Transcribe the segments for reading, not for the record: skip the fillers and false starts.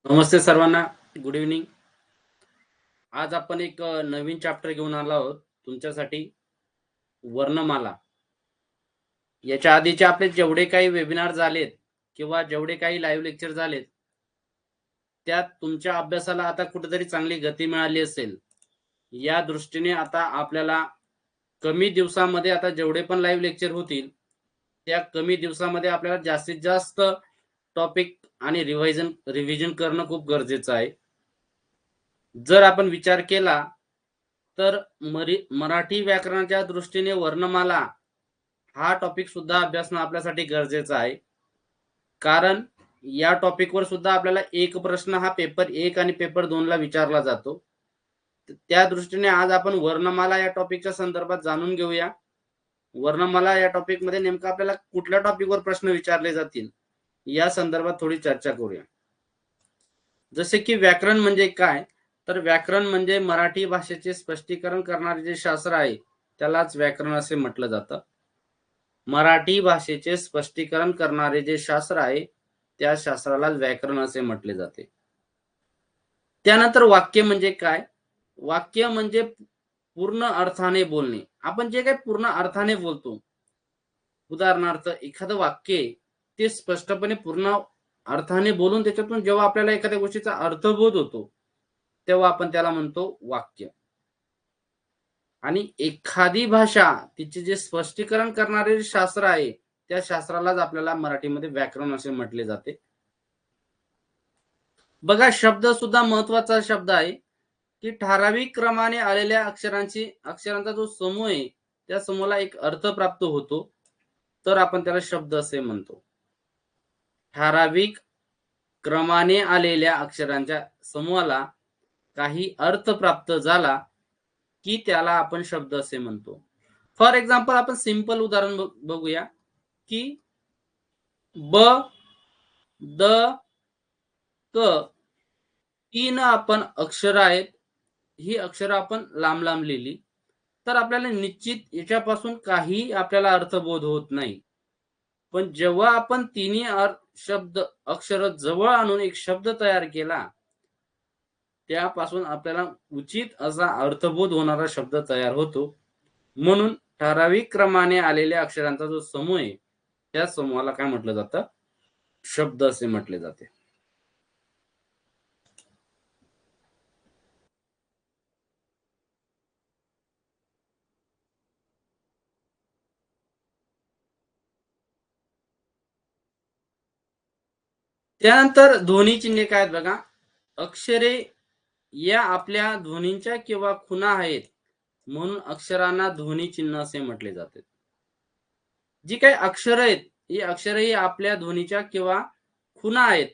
नमस्ते सर्वांना. Good evening. आज आपण एक नवीन चॅप्टर घेऊन आलो आहोत तुमच्यासाठी. वर्णमाला. याच्या आधीचे आपले जेवढे काही वेबिनार झालेत किंवा जेवढे काही लाईव्ह लेक्चर झालेत, त्यात तुमच्या अभ्यासाला आता कुठेतरी चांगली गती मिळाली असेल. या दृष्टीने आता आपल्याला कमी दिवसामध्ये आता जेवढे पण लाईव्ह लेक्चर होतील, त्या कमी दिवसामध्ये आपल्याला जास्तीत जास्त टॉपिक आणि रिव्हिजन करणं खूप गरजेचं आहे. जर आपण विचार केला तर मराठी व्याकरणाच्या दृष्टीने वर्णमाला हा टॉपिक सुद्धा अभ्यासणं आपल्यासाठी गरजेचं आहे. कारण या टॉपिकवर सुद्धा आपल्याला एक प्रश्न हा पेपर 1 आणि पेपर 2 ला विचारला जातो. त्या दृष्टीने आज आपण वर्णमाला या टॉपिकच्या संदर्भात जाणून घेऊया. वर्णमाला या टॉपिकमध्ये नेमकं आपल्याला कुठल्या टॉपिकवर प्रश्न विचारले जातील, या संदर्भात थोडी चर्चा करूया. जसे की व्याकरण म्हणजे काय? तर व्याकरण म्हणजे मराठी भाषेचे स्पष्टीकरण करणारे जे शास्त्र आहे, त्यालाच व्याकरण असे म्हटलं जातं. मराठी भाषेचे स्पष्टीकरण करणारे जे शास्त्र आहे, त्या शास्त्राला व्याकरण असे म्हटले जाते. त्यानंतर वाक्य म्हणजे काय? वाक्य म्हणजे पूर्ण अर्थाने बोलणे. आपण जे काही पूर्ण अर्थाने बोलतो, उदाहरणार्थ एखादं वाक्य ते स्पष्टपणे पूर्ण अर्थाने बोलून त्याच्यातून जेव्हा आपल्याला एखाद्या गोष्टीचा अर्थबोध होतो, तेव्हा आपण त्याला म्हणतो वाक्य. आणि एखादी भाषा तिचे जे स्पष्टीकरण करणारे शास्त्र आहे, त्या शास्त्रालाच आपल्याला मराठीमध्ये व्याकरण असे म्हटले जाते. बघा, शब्द सुद्धा महत्वाचा शब्द आहे, की ठराविक क्रमाने आलेल्या अक्षरांचा जो समूह आहे, त्या समूहाला एक अर्थ प्राप्त होतो, तर आपण त्याला शब्द असे म्हणतो. ठराविक क्रमाने आलेल्या अक्षरांच्या समूहाला काही अर्थ प्राप्त झाला की त्याला आपण शब्द असे म्हणतो. फॉर एक्झाम्पल आपण सिंपल उदाहरण बघूया की ब, द, क 3 आपण अक्षर आहेत. ही अक्षर आपण लांब लांब लिहिली तर आपल्याला निश्चित याच्यापासून काही आपल्याला अर्थबोध होत नाही. पण जेव्हा आपण तिन्ही शब्द अक्षर जवळ आणून एक शब्द तयार केला, त्यापासून आपल्याला उचित असा अर्थबोध होणारा शब्द तयार होतो. म्हणून ठराविक क्रमाने आलेल्या अक्षरांचा जो समूह आहे, त्या समूहाला काय म्हटलं जातं? शब्द असे म्हटले जाते. त्यानंतर ध्वनी चिन्हे काय आहेत बघा. अक्षरे या आपल्या ध्वनींच्या किंवा खुणा आहेत, म्हणून अक्षरांना ध्वनी चिन्ह असे म्हटले जाते. जी काही अक्षर आहेत, ही अक्षरे ही आपल्या ध्वनीच्या किंवा खुणा आहेत,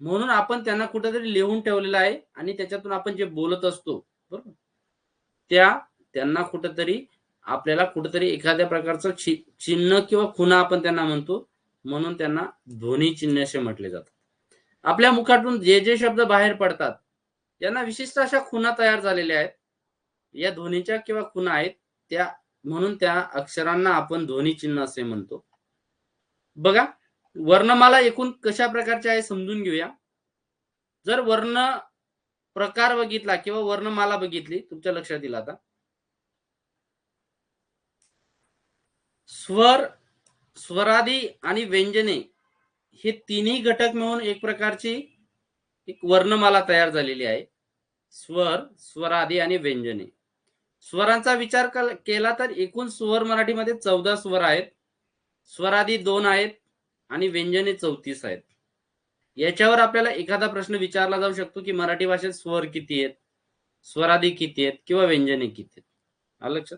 म्हणून आपण त्यांना कुठेतरी लिहून ठेवलेलं आहे आणि त्याच्यातून आपण जे बोलत असतो, बरोबर, त्यांना कुठेतरी आपल्याला कुठेतरी एखाद्या प्रकारचं चिन्ह किंवा खुणा आपण त्यांना म्हणतो, म्हणून त्यांना ध्वनी चिन्ह असे म्हटले जातात. आपल्या मुखातून जे जे शब्द बाहेर पडतात, त्यांना विशिष्ट अशा खुणा तयार झालेल्या आहेत. या ध्वनीच्या किंवा खुणा आहेत त्या, म्हणून त्या अक्षरांना आपण ध्वनी चिन्ह असे म्हणतो. बघा, वर्णमाला एकूण कशा प्रकारची आहे समजून घेऊया. जर वर्ण प्रकार बघितला किंवा वर्णमाला बघितली, तुमच्या लक्षात येईल आता. स्वर, स्वरादी आणि व्यंजने हे तिन्ही घटक मिळून एक प्रकारची एक वर्णमाला तयार झालेली आहे. स्वर, स्वरादी आणि व्यंजने. स्वरांचा विचार केला तर एकूण स्वर मराठीमध्ये 14 स्वर आहेत. स्वरादी 2 आहेत आणि व्यंजने 34 आहेत. याच्यावर आपल्याला एखादा प्रश्न विचारला जाऊ शकतो की मराठी भाषेत स्वर किती आहेत, स्वरादी किती आहेत किंवा व्यंजने किती आहेत. आलं लक्षात?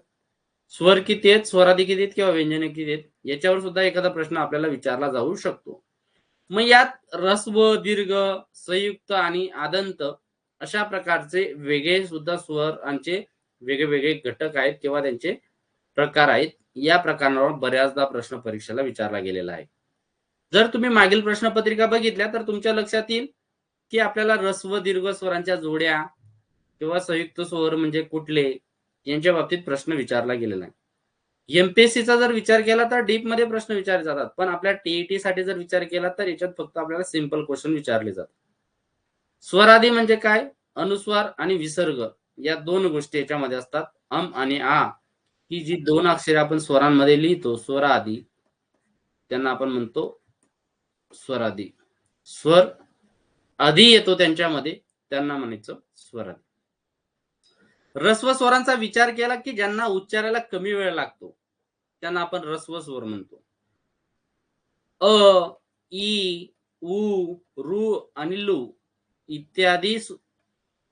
स्वर किती आहेत, स्वरादी किती आहेत किंवा व्यंजने किती आहेत, याच्यावर सुद्धा एखादा प्रश्न आपल्याला विचारला जाऊ शकतो. मग यात ऱ्हस्व, दीर्घ, संयुक्त आणि आदंत अशा प्रकारचे वेगळे सुद्धा स्वरांचे वेगवेगळे घटक आहेत किंवा त्यांचे प्रकार आहेत. या प्रकारावर बऱ्याचदा प्रश्न परीक्षेला विचारला गेलेला आहे. जर तुम्ही मागील प्रश्नपत्रिका बघितल्या तर तुमच्या लक्षात येईल की आपल्याला ऱ्हस्व, दीर्घ स्वरांच्या जोड्या किंवा संयुक्त स्वर म्हणजे कुठले, यांच्या बाबतीत प्रश्न विचारला गेलेला आहे. एमपीएससीचा जर विचार केला तर डीप मध्ये प्रश्न विचारले जातात, पण आपल्या टीईटी साठी जर विचार केला तर याच्यात फक्त आपल्याला सिंपल क्वेश्चन विचारले जातात. स्वरादी म्हणजे काय? अनुस्वार आणि विसर्ग या दोन गोष्टी याच्यामध्ये असतात. आणि आ ही जी दोन अक्षरे आपण स्वरांमध्ये लिहितो स्वरादी, त्यांना आपण म्हणतो स्वरादी. स्वर आधी येतो त्यांच्यामध्ये, त्यांना म्हणायचं स्वरादी. ऱ्हस्व स्वरांचा विचार केला की ज्यांना उच्चारायला कमी वेळ लागतो त्यांना आपण ऱ्हस्व स्वर म्हणतो. अ, ई, उ, रू आणि लू इत्यादी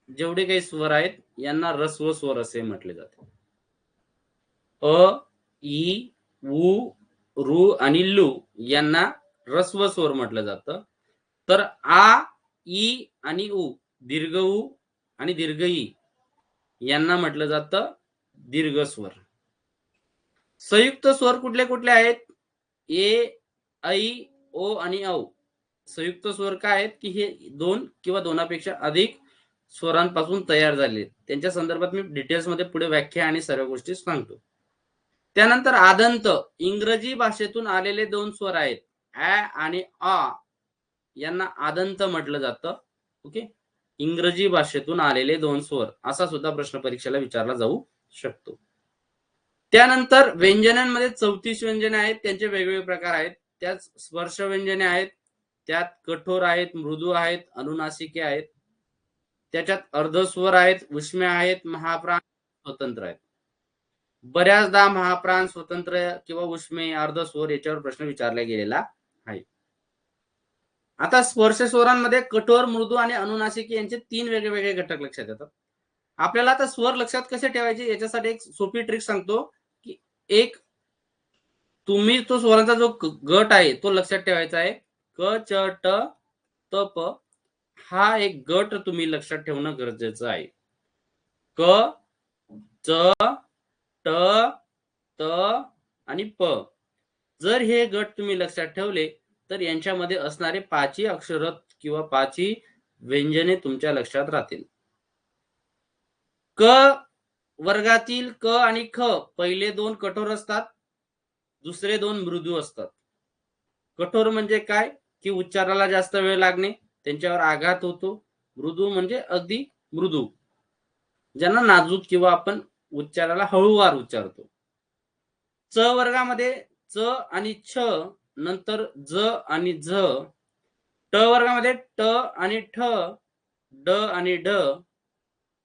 जेवढे काही स्वर आहेत यांना ऱ्हस्व स्वर असे म्हटले जाते. अ, ई, उ, रू आणि लू यांना ऱ्हस्व स्वर म्हटलं जातं. तर आ, ई आणि उ, दीर्घ उ आणि दीर्घ ई यांना म्हटलं जातं दीर्घ स्वर. संयुक्त स्वर कुठले कुठले आहेत? ए, ऐ, ओ आणि औ. संयुक्त स्वर काय आहेत की हे दोन किंवा दोनापेक्षा अधिक स्वरांपासून तयार झाले. त्यांच्या संदर्भात मी डिटेल्समध्ये पुढे व्याख्या आणि सर्व गोष्टी सांगतो. त्यानंतर आदंत इंग्रजी भाषेतून आलेले दोन स्वर आहेत. ॲ आणि आ यांना आदंत म्हटलं जातं. ओके. इंग्रजी भाषेतून आलेले दोन स्वर असा सुद्धा प्रश्न परीक्षेला विचारला जाऊ शकतो. त्यानंतर व्यंजनांमध्ये 34 व्यंजने आहेत. त्यांचे वेगवेगळे प्रकार आहेत. त्यात स्पर्श व्यंजने आहेत. त्यात कठोर आहेत, मृदू आहेत, अनुनासिके आहेत. त्याच्यात अर्धस्वर आहेत, उष्म्या आहेत, महाप्राण स्वतंत्र आहेत. बऱ्याचदा महाप्राण स्वतंत्र किंवा उष्मे अर्धस्वर याच्यावर प्रश्न विचारला गेलेला आहे. आता स्पर्श स्वरांमध्ये कठोर, मृदू आणि अनुनासिके यांचे 3 वेगवेगळे घटक लक्षात येतात. आपल्याला आता स्वर लक्षात कसे ठेवायचे याच्यासाठी एक सोपी ट्रिक सांगतो की एक तुम्ही तो स्वरांचा जो गट आहे तो लक्षात ठेवायचा आहे. क, च, ट, त, प हा एक गट तुम्ही लक्षात ठेवणं गरजेचं आहे. क, च, ट, त आणि प जर हे गट तुम्ही लक्षात ठेवले तर यांच्यामध्ये असणारे 5ही अक्षर किंवा 5ही व्यंजने तुमच्या लक्षात राहतील. क वर्गातील क आणि ख पहिले दोन कठोर असतात, दुसरे दोन मृदू असतात. कठोर म्हणजे काय की उच्चाराला जास्त वेळ लागणे, त्यांच्यावर आघात होतो. मृदू म्हणजे अगदी मृदू, ज्यांना नाजूक किंवा आपण उच्चाराला हळूवार उच्चारतो. च वर्गामध्ये च आणि छ नंतर ज आणि झ. ट वर्गामध्ये ट आणि ठ, ड आणि ड.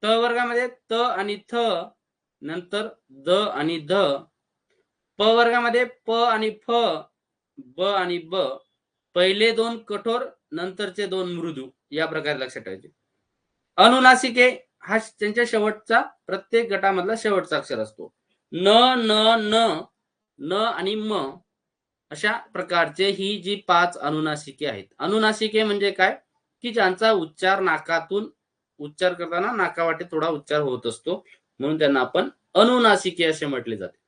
त वर्गामध्ये त आणि थ नंतर द आणि ध. प वर्गामध्ये प आणि फ, ब आणि ब. पहिले दोन कठोर नंतरचे दोन मृदू या प्रकारे लक्षात ठेवायचे. अनुनासिके हा त्यांच्या शेवटचा प्रत्येक गटामधला शेवटचा अक्षर असतो. न, न, न, न आणि म अशा प्रकारचे ही जी 5 अनुनासिके आहेत. अनुनासिके म्हणजे काय की ज्यांचा उच्चार नाकातून उच्चार करताना नाकावाटे थोडा उच्चार होत असतो, म्हणून त्यांना आपण अनुनासिके असे म्हटले जाते.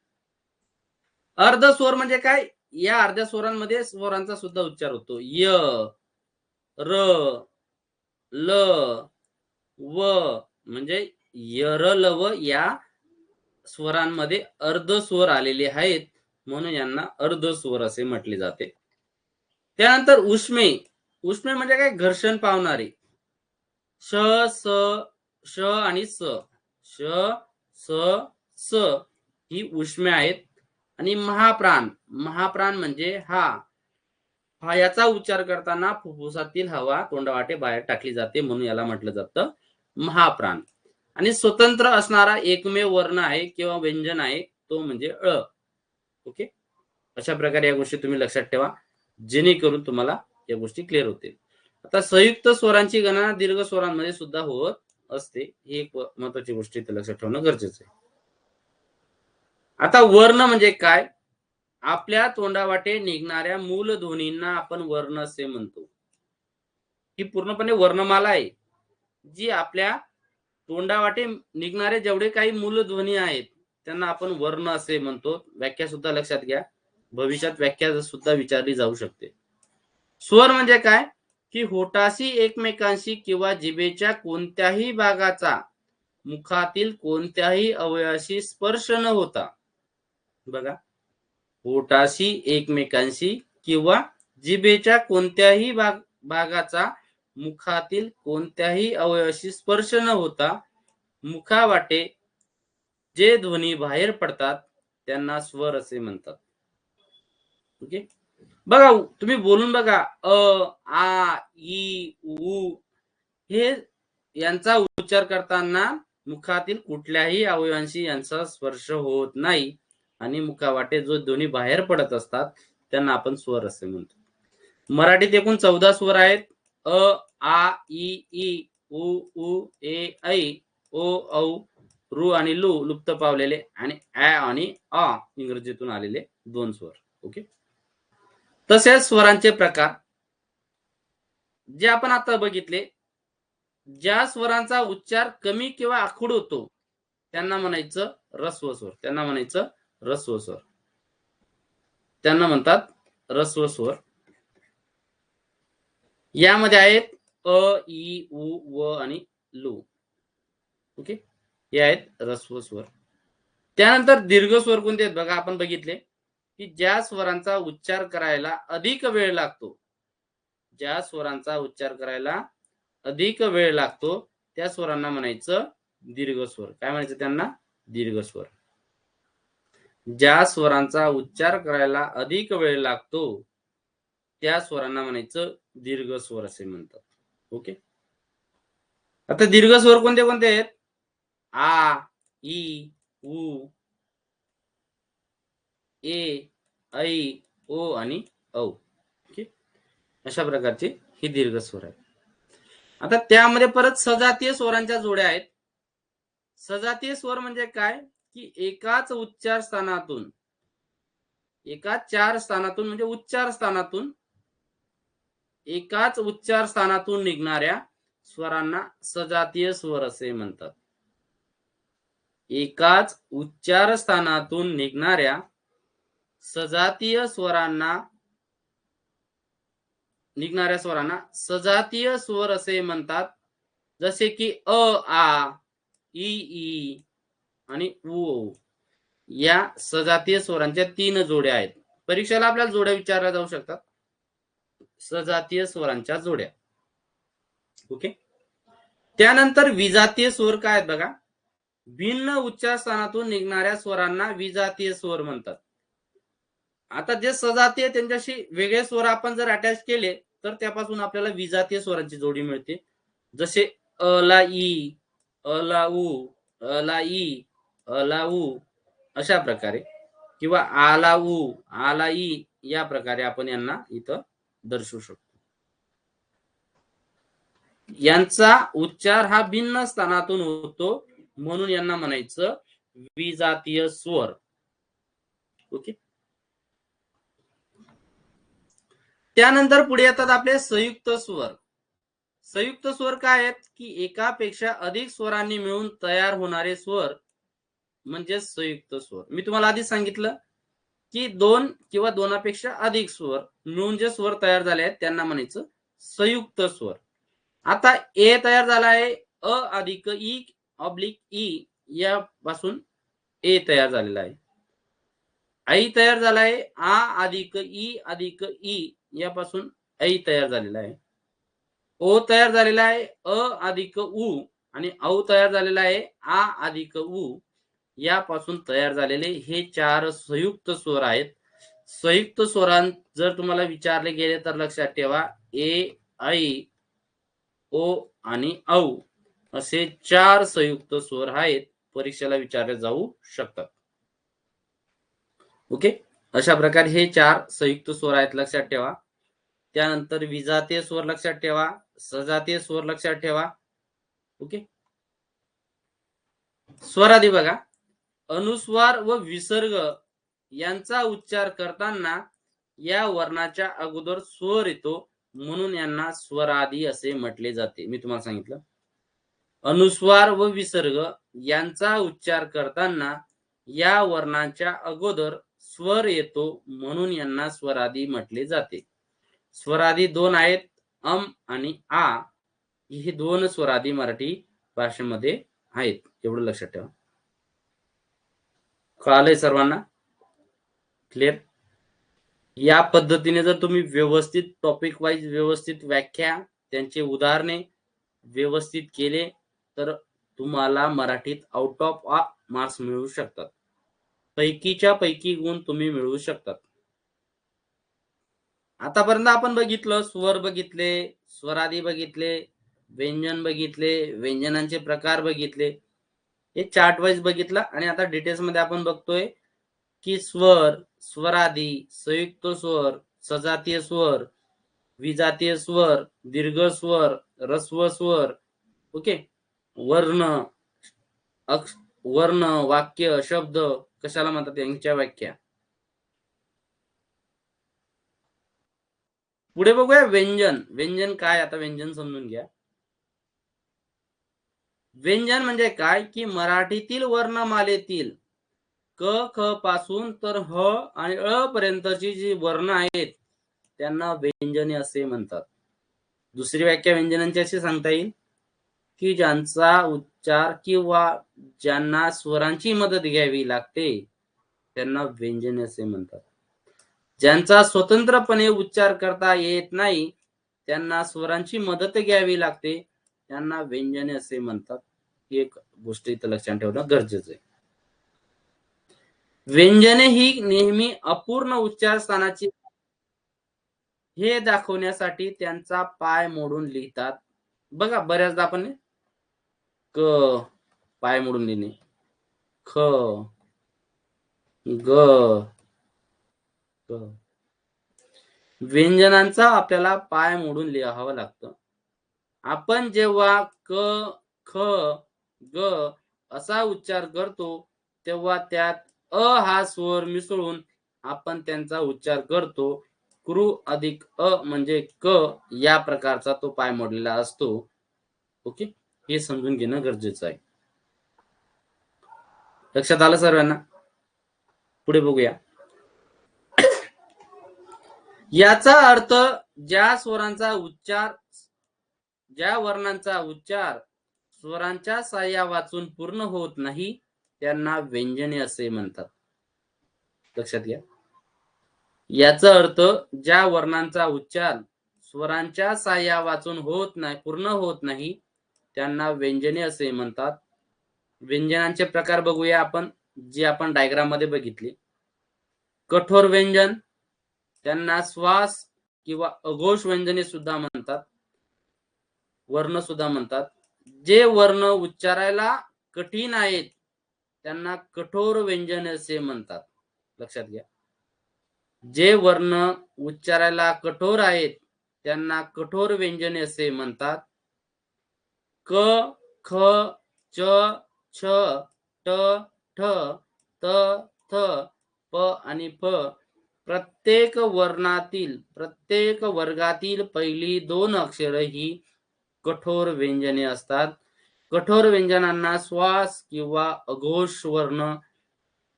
अर्ध स्वर म्हणजे काय? या अर्ध्या स्वरांमध्ये स्वरांचा सुद्धा उच्चार होतो. य, र, ल, व म्हणजे यर, ल, व या स्वरांमध्ये अर्ध स्वर आलेले आहेत, म्हणून यांना अर्ध स्वर असे म्हटले जाते. त्यानंतर उष्मे. उष्मे म्हणजे काय? घर्षण पावणारे. श, स, श आणि स. श, स, स ही उष्मे आहेत. आणि महाप्राण. महाप्राण म्हणजे हा याचा उच्चार करताना फुफ्फुसातील हवा तोंडावाटे बाहेर टाकली जाते, म्हणून याला म्हटलं जातं महाप्राण. आणि स्वतंत्र असणारा एकमेव वर्ण आहे किंवा व्यंजन आहे तो म्हणजे ळ. ओके. अशा प्रकारे या गोष्टी तुम्ही लक्षात ठेवा जेणेकरून तुम्हाला या गोष्टी क्लिअर होतील. आता संयुक्त स्वरांची गणना दीर्घ स्वरांमध्ये सुद्धा होत असते, ही एक महत्वाची गोष्ट इथे लक्षात ठेवणं गरजेचं आहे. आता वर्ण म्हणजे काय? आपल्या तोंडावाटे निघणाऱ्या मूल ध्वनींना आपण वर्ण असे म्हणतो. ही पूर्णपणे वर्णमाला आहे जी आपल्या तोंडावाटे निघणारे जेवढे काही मूल ध्वनी आहेत त्यांना आपण वर्ण असे म्हणतो. व्याख्या सुद्धा लक्षात घ्या, भविष्यात व्याख्या सुद्धा विचारली जाऊ शकते. स्वर म्हणजे काय की होठाशी एकमेकांशी किंवा जिभेच्या कोणत्याही भागाचा मुखातील कोणत्याही अवयवाशी स्पर्श न होता, बघा, होठाशी एकमेकांशी किंवा जिभेच्या कोणत्याही भागाचा मुखातील कोणत्याही अवयवाशी स्पर्श न होता मुखावाटे जे ध्वनी बाहेर पडतात त्यांना स्वर असे म्हणतात. ओके. बघा तुम्ही बोलून बघा आ ई उ हे यांचा उच्चार करताना मुखातील कुठल्याही अवयवांशी यांचा स्पर्श होत नाही आणि मुखावाटे जो ध्वनी बाहेर पडत असतात त्यांना आपण स्वर असे म्हणतो. मराठीत एकूण 14 स्वर आहेत. आ ई ई उ उ ए ऐ ओ औ रू आणि लू लुप्त पावलेले आणि ॲ आणि आ इंग्रजीतून आलेले 2 स्वर. ओके. तसेच स्वरांचे प्रकार जे आपण आता बघितले, ज्या स्वरांचा उच्चार कमी किंवा आखूड होतो त्यांना म्हणायचं ऱ्हस्व स्वर. त्यांना म्हणायचं ऱ्हस्व स्वर. त्यांना म्हणतात ऱ्हस्व स्वर. यामध्ये आहेत अ ई उ व आणि लू. ओके. हे आहेत ऱ्हस्व स्वर. त्यानंतर दीर्घ स्वर कोणते आहेत बघा, आपण बघितले की ज्या स्वरांचा उच्चार करायला अधिक वेळ लागतो, ज्या स्वरांचा उच्चार करायला अधिक वेळ लागतो त्या स्वरांना म्हणायचं दीर्घ स्वर. काय म्हणायचं त्यांना? दीर्घ स्वर. ज्या स्वरांचा उच्चार करायला अधिक वेळ लागतो त्या स्वरांना म्हणायचं दीर्घ स्वर असे म्हणतात. ओके. आता दीर्घ स्वर कोणते कोणते आहेत? आ ई उ ए ऐ ओ आणि औ. ओके. अशा प्रकारचे ही दीर्घ स्वर आहेत. आता त्यामध्ये परत सजातीय स्वरांच्या जोड्या आहेत. सजातीय स्वर म्हणजे काय की एकाच उच्चार स्थानातून, एकाच 4 स्थानातून म्हणजे उच्चार स्थानातून, एकाच उच्चार स्थानातून निघणाऱ्या स्वरांना सजातीय स्वर असे म्हणतात. एकाच उच्चार स्थानातून निघणाऱ्या सजातीय स्वरांना सजातीय स्वर असे म्हणतात. जसे की अ आ ई ई आणि उ या सजातीय स्वरांच्या 3 जोड्या आहेत. परीक्षेला आपल्याला जोड्या विचारल्या जाऊ शकतात. सजातीय स्वरांच्या जोड्या. ओके. त्यानंतर विजातीय स्वर काय आहेत बघा. भिन्न उच्चार स्थानातून निघणाऱ्या स्वरांना विजातीय स्वर म्हणतात. आता जे सजातीय त्यांच्याशी वेगळे स्वर आपण जर अटॅच केले तर त्यापासून आपल्याला विजातीय स्वरांची जोडी मिळते. जसे अ ला ई, अ ला उ, अ ला ई, अ ला उ अशा प्रकारे, किंवा आ ला उ, आ ला ई या प्रकारे आपण यांना इथं दर्शवू शकतो. यांचा उच्चार हा भिन्न स्थानातून होतो म्हणून यांना म्हणायचं विजातीय स्वर. ओके. त्यानंतर पुढे येतात आपले संयुक्त स्वर. संयुक्त स्वर काय आहेत की एकापेक्षा अधिक स्वरांनी मिळून तयार होणारे स्वर म्हणजे संयुक्त स्वर. मी तुम्हाला आधी सांगितलं की 2 किंवा 2पेक्षा अधिक स्वर मिळून जे स्वर तयार झाले आहेत त्यांना म्हणायचं संयुक्त स्वर. आता ए तयार झाला आहे, अ अधिक ई ऑब्लिक ई यापासून ए तयार झालेला आहे. ऐ तयार झाला आहे, आ अधिक ई यापासून ऐ तयार झालेला आहे. ओ तयार झालेला आहे, अ अधिक उ आणि औ तयार झालेला आहे, आ अधिक उ यापासून तयार झालेले हे 4 संयुक्त स्वर आहेत. संयुक्त स्वरां जर तुम्हाला विचारले गेले तर लक्षात ठेवा ए ऐ ओ आणि औ असे 4 संयुक्त स्वर आहेत. परीक्षेला विचारले जाऊ शकतात. ओके. अशा प्रकारे हे 4 संयुक्त स्वर आहेत, लक्षात ठेवा. त्यानंतर विजातीय स्वर लक्षात ठेवा, सजातीय स्वर लक्षात ठेवा. ओके. स्वरादी बघा, अनुस्वार व विसर्ग यांचा उच्चार करताना या वर्णाच्या अगोदर स्वर येतो म्हणून यांना स्वरादी असे म्हटले जाते. मी तुम्हाला सांगितलं अनुस्वार व विसर्ग यांचा उच्चार करताना या वर्णाच्या अगोदर स्वर येतो म्हणून यांना स्वरादी म्हटले जाते. स्वरादी 2 आहेत, अम आणि आ. हे 2 स्वरादी मराठी भाषेमध्ये आहेत, एवढं लक्षात ठेवा. कळालंय सर्वांना? क्लिअर? या पद्धतीने जर तुम्ही व्यवस्थित टॉपिक वाईज व्यवस्थित व्याख्या त्यांचे उदाहरणे व्यवस्थित केले तर तुम्हाला मराठीत आउट ऑफ मार्क्स मिळू शकतात. पैकीच्या पैकी गुण तुम्ही मिळवू शकतात. आतापर्यंत आपण बघितलं, स्वर बघितले, स्वरादी बघितले, व्यंजन बघितले, व्यंजनांचे प्रकार बघितले. हे चार्ट वाईज बघितलं आणि आता डिटेल्स मध्ये आपण बघतोय की स्वर, स्वरादी, संयुक्त स्वर, सजातीय स्वर, विजातीय स्वर, दीर्घ स्वर, ऱ्हस्व स्वर, ओके, वर्ण, वर्ण, वाक्य, शब्द कशाला म्हणतात यांच्या व्याख्या. पुढे बघूया व्यंजन. व्यंजन काय, आता व्यंजन समजून घ्या. व्यंजन म्हणजे काय की मराठीतील वर्णमालेतील क ख पासून तर ह आणि अ पर्यंतची जी वर्ण आहेत त्यांना व्यंजने असे म्हणतात. दुसरी व्याख्या व्यंजनांची अशी सांगता येईल की ज्यांचा उच्चार किंवा ज्यांना स्वरांची मदत घ्यावी लागते त्यांना व्यंजने असे म्हणतात. ज्यांचा स्वतंत्रपणे उच्चार करता येत नाही त्यांना स्वरांची मदत घ्यावी लागते त्यांना व्यंजने असे म्हणतात. ही एक गोष्ट इथं लक्षात ठेवणं गरजेचं आहे. व्यंजने ही नेहमी अपूर्ण उच्चार स्थानाची हे दाखवण्यासाठी त्यांचा पाय मोडून लिहितात. बघा बऱ्याचदा आपण क पाय मोडून लिहिणे, ख, ग, क. व्यंजनांचा आपल्याला पाय मोडून लिहावं लागतं. आपण जेव्हा क, ख, ग असा उच्चार करतो तेव्हा त्यात अ हा स्वर मिसळून आपण त्यांचा उच्चार करतो. कृ अधिक अ म्हणजे क या प्रकारचा तो पाय मोडलेला असतो. ओके, हे समजून घेणं गरजेचं आहे. लक्षात आलं सर्वांना? पुढे बघूया. याचा अर्थ ज्या स्वरांचा उच्चार, ज्या वर्णांचा उच्चार स्वरांच्या साह्या वाचून पूर्ण होत नाही त्यांना व्यंजने असे म्हणतात. लक्षात घ्या. याचा अर्थ ज्या वर्णांचा उच्चार स्वरांच्या साह्या वाचून होत नाही, पूर्ण होत नाही त्यांना व्यंजने असे म्हणतात. व्यंजनांचे प्रकार बघूया आपण, जे आपण डायग्राम मध्ये बघितले. कठोर व्यंजन, त्यांना श्वास किंवा अघोष व्यंजने सुद्धा म्हणतात, वर्ण सुद्धा म्हणतात. जे वर्ण उच्चारायला कठीण आहेत त्यांना कठोर व्यंजने असे म्हणतात. लक्षात घ्या. जे वर्ण उच्चारायला कठोर आहेत त्यांना कठोर व्यंजने असे म्हणतात. क, ख, च, छ, ट, ठ, त, थ, प आणि फ प्रत्येक वर्णातील, प्रत्येक वर्गातील पहिली दोन अक्षरे ही कठोर व्यंजने असतात. कठोर व्यंजनांना श्वास किंवा अघोष वर्ण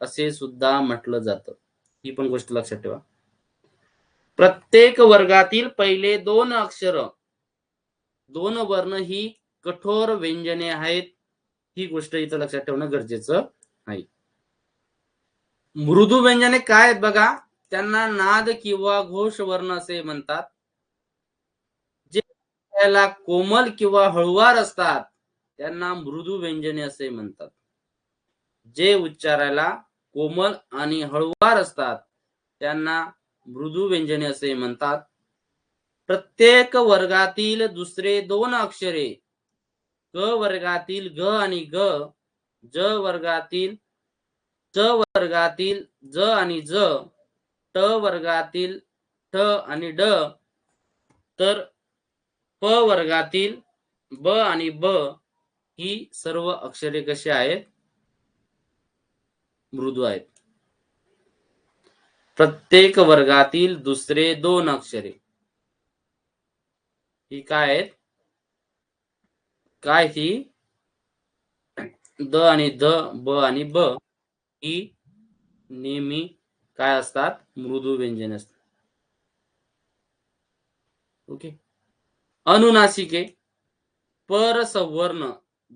असे सुद्धा म्हटलं जातं. ही पण गोष्ट लक्षात ठेवा. प्रत्येक वर्गातील पहिले दोन अक्षर, दोन वर्ण ही कठोर व्यंजने आहेत. ही गोष्ट इथं लक्षात ठेवणं गरजेचं आहे. मृदू व्यंजने काय आहेत बघा, त्यांना नाद किंवा घोष वर्ण असे म्हणतात. जे त्याला कोमल किंवा हळुवार असतात त्यांना मृदू व्यंजने असे म्हणतात. जे उच्चारायला कोमल आणि हळुवार असतात त्यांना मृदू व्यंजने असे म्हणतात. प्रत्येक वर्गातील दुसरे दोन अक्षरे, क वर्गातील ग आणि ग, ज वर्गातील च वर्गातील ज आणि ज, ट वर्गातील ठ आणि ड, तर प वर्गातील ब आणि ब ही सर्व अक्षरे कशी आहेत, मृदू आहेत. प्रत्येक वर्गातील दुसरे दोन अक्षरे ही काय आहेत, काय ही द आणि ध, ब आणि ब ही नेहमी काय असतात, मृदू व्यंजन असतात. ओके. अनुनासिके, परसवर्ण,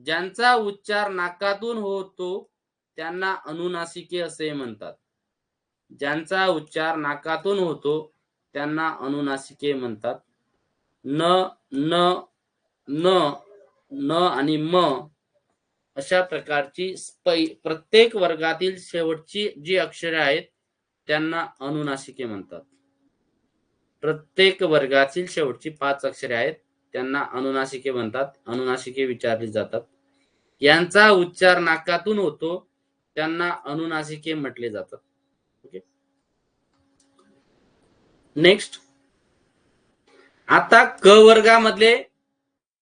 ज्यांचा उच्चार नाकातून होतो त्यांना अनुनासिके असे म्हणतात. ज्यांचा उच्चार नाकातून होतो त्यांना अनुनासिके म्हणतात. न न, न, न आणि म अशा प्रकारची प्रत्येक वर्गातील शेवटची जी अक्षरे आहेत त्यांना अनुनासिके म्हणतात. प्रत्येक वर्गातील शेवटची 5 अक्षरे आहेत त्यांना अनुनासिके म्हणतात. अनुनासिके विचारली जातात. यांचा उच्चार नाकातून होतो त्यांना अनुनासिके म्हटले जातात. ओके. नेक्स्ट, आता क वर्गामधले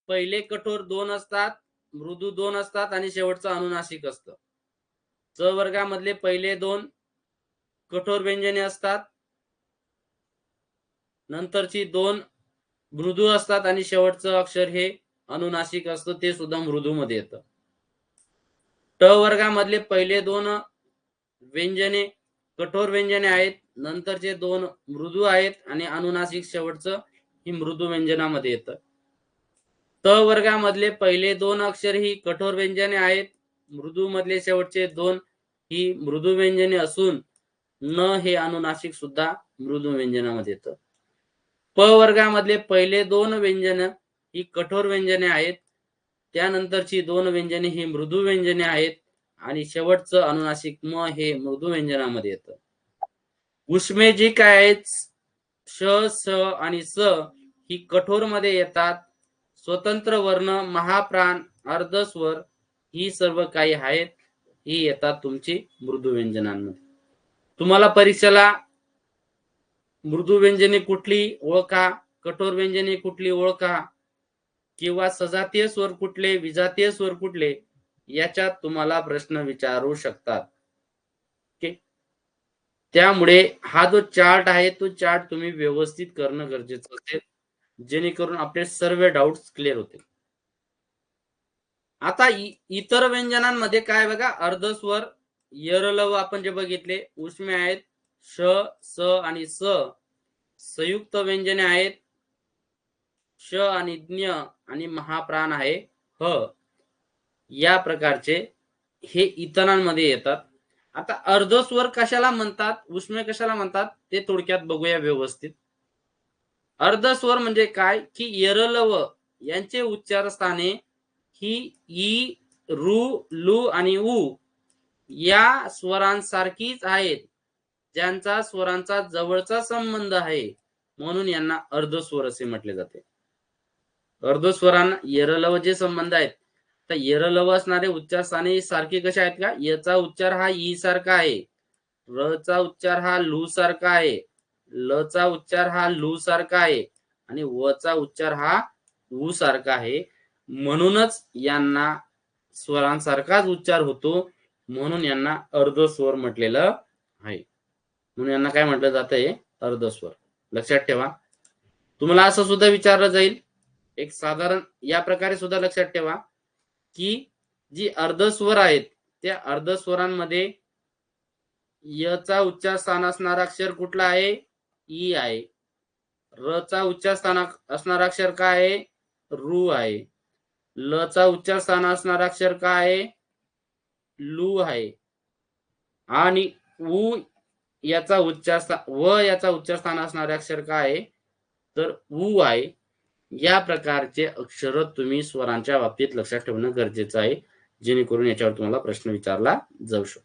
पहिले कठोर 2 असतात, मृदू 2 असतात आणि शेवटचं अनुनासिक असतं. च वर्गामधले पहिले 2 कठोर व्यंजने असतात, नंतरची 2 मृदू असतात आणि शेवटचं अक्षर हे अनुनासिक असतं, ते सुद्धा मृदू मध्ये येतं. ट वर्गामधले पहिले 2 व्यंजने कठोर व्यंजने आहेत, नंतरचे 2 मृदू आहेत आणि अनुनासिक शेवटचं ही मृदू व्यंजनामध्ये येतं. त वर्गामधले पहिले 2 अक्षर ही कठोर व्यंजने आहेत, मृदू मधले शेवटचे 2 ही मृदू व्यंजने असून न हे अनुनासिक सुद्धा मृदू व्यंजनामध्ये येतं. प वर्गामधले पहिले 2 व्यंजन ही कठोर व्यंजने आहेत, त्यानंतरची 2 व्यंजने ही मृदू व्यंजने आहेत आणि शेवटचं अनुनासिक म हे मृदू व्यंजनामध्ये येतं. उष्मे जी काय आहेत श, स आणि स ही कठोर मध्ये येतात. स्वतंत्र वर्ण, महाप्राण, अर्धस्वर ही सर्व काही आहेत ही येतात तुमची मृदू व्यंजनांमध्ये. तुम्हाला परीक्षेला मृदू व्यंजने कुठली ओळखा, कठोर व्यंजने कुठली ओळखा किंवा सजातीय स्वर कुठले, विजातीय स्वर कुठले याच्यात तुम्हाला प्रश्न विचारू शकतात. ओके. त्यामुळे हा जो चार्ट आहे तो चार्ट तुम्ही व्यवस्थित करणं गरजेचं असेल, जेणेकरून आपले सर्व डाउट्स क्लिअर होतील. आता इतर व्यंजनांमध्ये काय बघा, अर्धस्वर, यरलव आपण जे बघितले, उष्मे आहेत श, स आणि स. संयुक्त व्यंजने आहेत श आणि ज्ञ आणि महाप्राण आहे ह. या प्रकारचे हे इतरांमध्ये येतात. आता अर्धस्वर कशाला म्हणतात, उष्मे कशाला म्हणतात ते थोडक्यात बघूया व्यवस्थित. अर्धस्वर म्हणजे काय की यरलव यांचे उच्चारस्थाने ही ई, रू, लू आणि उ या स्वरांसारखीच आहेत, ज्यांचा स्वरांचा जवळचा संबंध आहे, म्हणून यांना अर्धस्वर असे म्हटले जाते. अर्धस्वरांना यरलव जे संबंध आहेत, तर यरलव असणारे उच्चारस्थाने सारखी कशा आहेत का, याचा उच्चार हा ई सारखा आहे, र चा उच्चार हा लू सारखा आहे, ल चा उच्चार हा लू सारखा आहे आणि व चा उच्चार हा उ सारखा आहे. म्हणूनच यांना स्वरांसारखाच उच्चार होतो, म्हणून यांना अर्धस्वर म्हटलेलं आहे. म्हणून यांना काय म्हटलं जातंय, अर्धस्वर. लक्षात ठेवा. तुम्हाला असं सुद्धा विचारलं जाईल, एक साधारण या प्रकारे सुद्धा लक्षात ठेवा की जी अर्धस्वर आहेत त्या अर्धस्वरांमध्ये य चा उच्चार स्थान असणारा अक्षर कुठला आहे, ई आहे. र चा उच्चार स्थान असणारा अक्षर काय आहे, रू आहे. ल चा उच्चार स्थान असणारा अक्षर काय आहे, लू आहे. आणि उ याचा उच्चार व याचा उच्चार स्थान असणारे अक्षर काय आहे, तर उ आहे. या प्रकारचे अक्षर तुम्ही स्वरांच्या बाबतीत लक्षात ठेवणं गरजेचं आहे, जेणेकरून याच्यावर तुम्हाला प्रश्न विचारला जाऊ शकतो.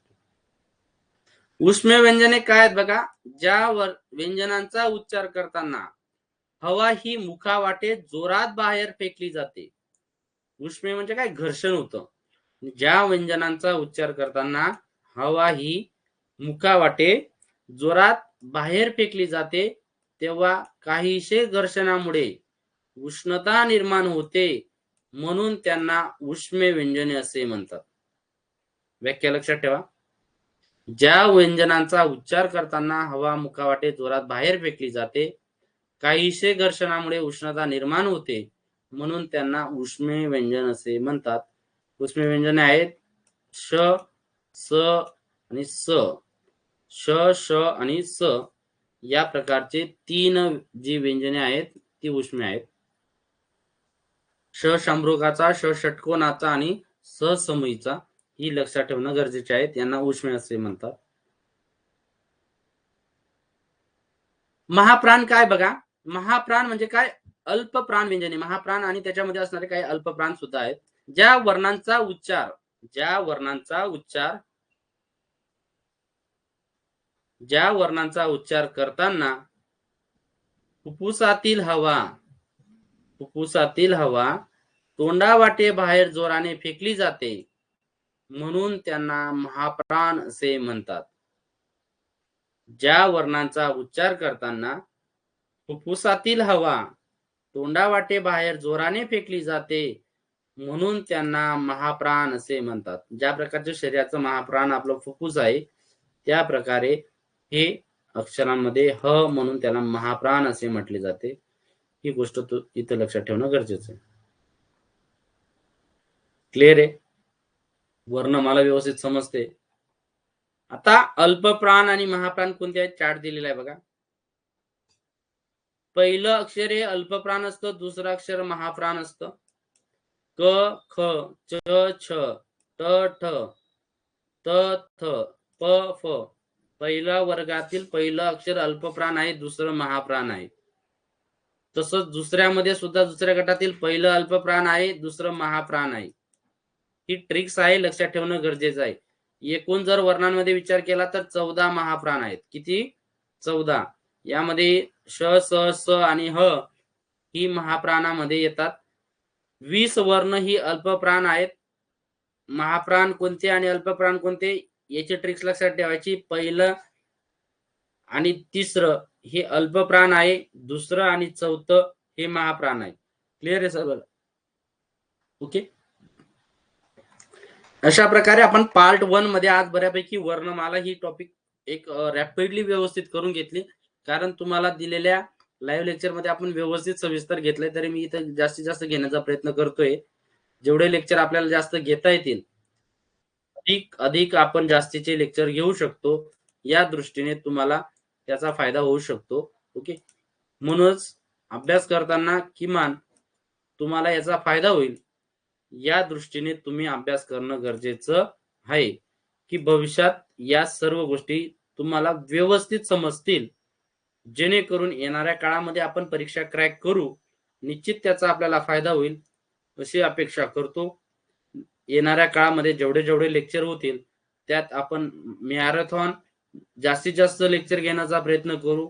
उष्मे व्यंजने काय आहेत बघा, ज्या व्यंजनांचा उच्चार करताना हवा ही मुखावाटे जोरात बाहेर फेकली जाते. उष्मे म्हणजे काय, घर्षण होतं. ज्या व्यंजनांचा उच्चार करताना हवा ही मुखावाटे जोरात बाहेर फेकली जाते, तेव्हा काहीशे घर्षणामुळे उष्णता निर्माण होते, म्हणून त्यांना उष्मे व्यंजने असे म्हणतात. व्याख्या लक्षात ठेवा. ज्या व्यंजनांचा उच्चार करताना हवा मुखावाटे जोरात बाहेर फेकली जाते, काहीशे घर्षणामुळे उष्णता निर्माण होते, म्हणून त्यांना उष्मे व्यंजन असे म्हणतात. उष्मे व्यंजने आहेत श, स आणि स. श, श आणि स या प्रकारचे 3 जी व्यंजने आहेत ती उष्मे आहेत. श शंभृगाचा, श षटकोनाचा आणि स समूहीचा ही लक्षात ठेवणं गरजेचे आहे. यांना उष्मे असे म्हणतात. महाप्राण काय बघा, महाप्राण म्हणजे काय, अल्पप्राण व्यंजने, महाप्राण आणि त्याच्यामध्ये असणारे काही अल्पप्राण सुद्धा आहेत. ज्या वर्णांचा उच्चार ज्या वर्णांचा उच्चार करताना फुफ्फुसातील हवा तोंडावाटे बाहेर जोराने फेकली जाते, म्हणून त्यांना महाप्राण असे म्हणतात. ज्या वर्णांचा उच्चार करताना फुफ्फुसातील हवा तोंडावाटे बाहेर जोराने फेकली जाते, म्हणून त्यांना महाप्राण असे म्हणतात. ज्या प्रकारच्या शरीराचं महाप्राण आपलं फुफ्फुस आहे, त्या प्रकारे हे अक्षरांमध्ये ह म्हणून त्याला महाप्राण असे म्हटले जाते. ही गोष्ट इथं लक्षात ठेवणं गरजेचं आहे. क्लिअर आहे? वर्णमाला व्यवस्थित समजते. आता अल्पप्राण आणि महाप्राण कोणते आहेत? चार्ट दिलेला आहे बघा. पहिलं अक्षर हे अल्पप्राण असतं, दुसरं अक्षर महाप्राण असतं. क ख च छ ट ठ त थ प फ. पहिल्या वर्गातील पहिलं अक्षर अल्पप्राण आहे, दुसरं महाप्राण आहे. तसंच दुसऱ्यामध्ये सुद्धा दुसऱ्या गटातील पहिलं अल्पप्राण आहे, दुसरं महाप्राण आहे. ही ट्रिक्स आहे, लक्षात ठेवणं गरजेचं आहे. एकूण जर वर्णांमध्ये विचार केला तर 14 महाप्राण आहेत. किती? 14. यामध्ये श स स आणि ह ही महाप्राणामध्ये येतात. 20 वर्ण ही अल्पप्राण आहेत. महाप्राण कोणते आणि अल्पप्राण कोणते याची ट्रिक्स लक्षात ठेवायची. पहिलं आणि तिसरं हे अल्पप्राण आहे, दुसरं आणि चौथं हे महाप्राण आहे. क्लिअर आहे सर? ओके. अशा प्रकारे आपण पार्ट 1 मध्ये आज बऱ्यापैकी वर्णमाला ही टॉपिक एक रॅपिडली व्यवस्थित करून घेतली. कारण तुम्हाला दिलेल्या लाईव्ह लेक्चर मध्ये आपण व्यवस्थित सविस्तर घेतलंय, तरी मी इथं जास्तीत जास्त घेण्याचा प्रयत्न करतोय. जेवढे लेक्चर आपल्याला जास्त घेता येतील अधिक आपण जास्तीचे लेक्चर घेऊ शकतो. या दृष्टीने तुम्हाला त्याचा फायदा होऊ शकतो. ओके. म्हणूनच अभ्यास करताना किमान तुम्हाला याचा फायदा होईल या दृष्टीने तुम्ही अभ्यास करणं गरजेचं आहे, की भविष्यात या सर्व गोष्टी तुम्हाला व्यवस्थित समजतील, जेणेकरून येणाऱ्या काळामध्ये आपण परीक्षा क्रॅक करू. निश्चित त्याचा आपल्याला फायदा होईल अशी अपेक्षा करतो. येणाऱ्या काळामध्ये जेवढे जेवढे लेक्चर होतील त्यात आपण मॅरेथॉन जास्तीत जास्त लेक्चर घेण्याचा प्रयत्न करू.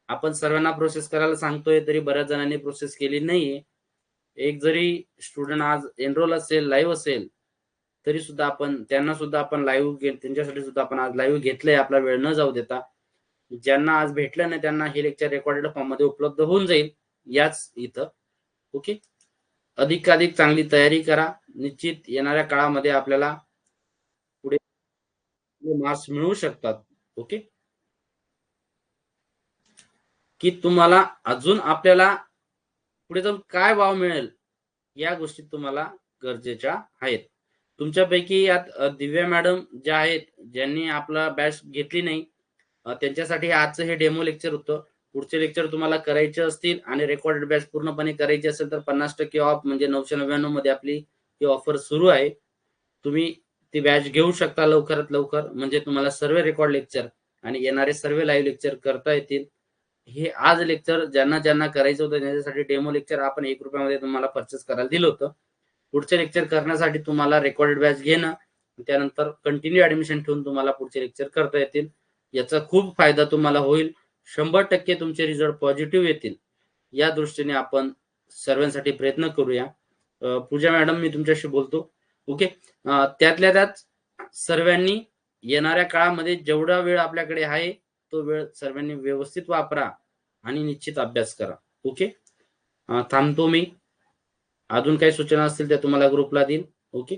आपण सर्वांना प्रोसेस करायला सांगतोय, तरी बऱ्याच जणांनी प्रोसेस केली नाहीये. एक जरी स्टुडंट आज एनरोल असेल, लाईव्ह असेल, तरी सुद्धा आपण त्यांना सुद्धा आपण लाईव्ह त्यांच्यासाठी सुद्धा आपण आज लाईव्ह घेतलंय, आपला वेळ न जाऊ देता. ज्यांना आज भेटलं नाही त्यांना हे लेक्चर रेकॉर्डेड फॉर्म मध्ये उपलब्ध होऊन जाईल याच इथं. ओके. अधिकाधिक चांगली तयारी करा. निश्चित येणाऱ्या काळामध्ये आपल्याला पुढे मार्क्स मिळू शकतात. ओके. की तुम्हाला अजून आपल्याला पुढे जाऊन काय वाव मिळेल या गोष्टी तुम्हाला गरजेच्या आहेत. तुमच्यापैकी यात दिव्या मॅडम ज्या आहेत, ज्यांनी आपला बॅच घेतली नाही, त्यांच्यासाठी आजचं हे डेमो लेक्चर होतं. पुढचे लेक्चर तुम्हाला करायचे असतील आणि रेकॉर्डेड बॅच पूर्णपणे करायची असेल तर 50% ऑफ म्हणजे 999 मध्ये आपली ही ऑफर सुरू आहे. तुम्ही ती बॅच घेऊ शकता लवकरात लवकर, म्हणजे तुम्हाला सर्व रेकॉर्ड लेक्चर आणि येणारे सर्व लाईव्ह लेक्चर करता येतील. हे आज लेक्चर ज्यांना ज्यांना करायचं होतं त्याच्यासाठी डेमो लेक्चर आपण 1 रुपयामध्ये तुम्हाला परचेस करायला दिलं होतं. पुढचे लेक्चर करण्यासाठी तुम्हाला रेकॉर्डेड बॅच घेणं, त्यानंतर कंटिन्यू ऍडमिशन ठेवून तुम्हाला पुढचे लेक्चर करता येतील. याचा खूप फायदा तुम्हाला होईल. 100% तुमचे रिझल्ट पॉझिटिव्ह येतील. या दृष्टीने आपण सर्वांसाठी प्रयत्न करूया. पूजा मॅडम मी तुमच्याशी बोलतो. ओके. त्यातल्या त्यात सर्वांनी येणाऱ्या काळामध्ये जेवढा वेळ आपल्याकडे आहे तो वेळ सर्वांनी व्यवस्थित वापरा आणि निश्चित अभ्यास करा. ओके. थांबतो मी. अजून काही सूचना असतील त्या तुम्हाला ग्रुपला देईल. ओके.